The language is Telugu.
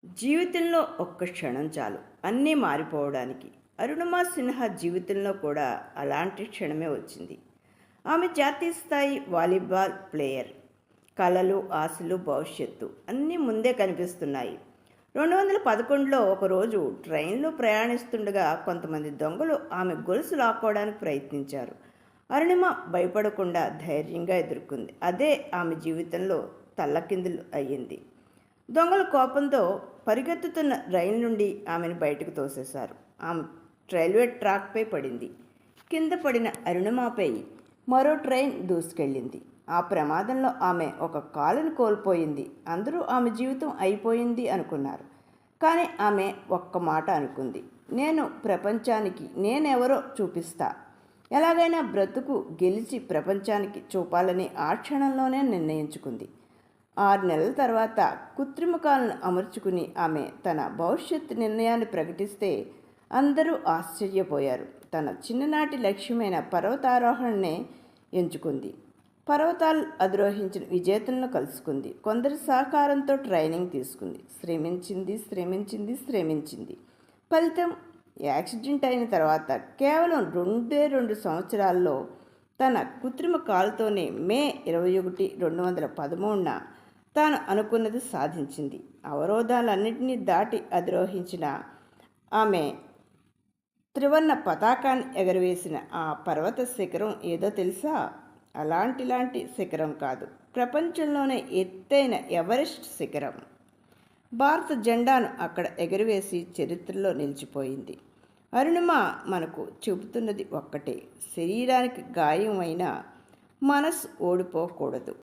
జీవితంలో ఒక్క క్షణం చాలు అన్నీ మారిపోవడానికి. అరుణిమా సిన్హా జీవితంలో కూడా అలాంటి క్షణమే వచ్చింది. ఆమె జాతీయ స్థాయి వాలీబాల్ ప్లేయర్. కలలు, ఆశలు, భవిష్యత్తు అన్నీ ముందే కనిపిస్తున్నాయి. 2011లో ఒకరోజు ట్రైన్లో ప్రయాణిస్తుండగా కొంతమంది దొంగలు ఆమె గొలుసు లాక్కోవడానికి ప్రయత్నించారు. అరుణిమ భయపడకుండా ధైర్యంగా ఎదుర్కొంది. అదే ఆమె జీవితంలో తల్లకిందులు అయ్యింది. దొంగలు కోపంతో పరిగెత్తుతున్న రైలు నుండి ఆమెను బయటకు తోసేశారు. ఆమె రైల్వే ట్రాక్పై పడింది. కింద పడిన అరుణిమపై మరో ట్రైన్ దూసుకెళ్ళింది. ఆ ప్రమాదంలో ఆమె ఒక కాలును కోల్పోయింది. అందరూ ఆమె జీవితం అయిపోయింది అనుకున్నారు. కానీ ఆమె ఒక్క మాట అనుకుంది. నేను ప్రపంచానికి నేనెవరో చూపిస్తా. ఎలాగైనా బ్రతుకు గెలిచి ప్రపంచానికి చూపాలని ఆ క్షణంలోనే నిర్ణయించుకుంది. 6 నెలల తర్వాత కృత్రిమ కాలును అమర్చుకుని ఆమె తన భవిష్యత్ నిర్ణయాన్ని ప్రకటిస్తే అందరూ ఆశ్చర్యపోయారు. తన చిన్ననాటి లక్ష్యమైన పర్వతారోహణనే ఎంచుకుంది. పర్వతాలు అధిరోహించిన విజేతలను కలుసుకుంది. కొందరి సహకారంతో ట్రైనింగ్ తీసుకుంది. శ్రమించింది. ఫలితం యాక్సిడెంట్ అయిన తర్వాత కేవలం 2 సంవత్సరాల్లో తన కృత్రిమ కాలుతోనే మే 21, 2013న తాను అనుకున్నది సాధించింది. అవరోధాలన్నింటినీ దాటి అధిరోహించిన ఆమె త్రివర్ణ పతాకాన్ని ఎగరవేసిన ఆ పర్వత శిఖరం ఏదో తెలుసా? అలాంటి శిఖరం కాదు, ప్రపంచంలోనే ఎత్తైన ఎవరెస్ట్ శిఖరం. భారత జెండాను అక్కడ ఎగరవేసి చరిత్రలో నిలిచిపోయింది. అరుణిమ మనకు చెబుతున్నది ఒక్కటే: శరీరానికి గాయం అయినా మనసు ఓడిపోకూడదు.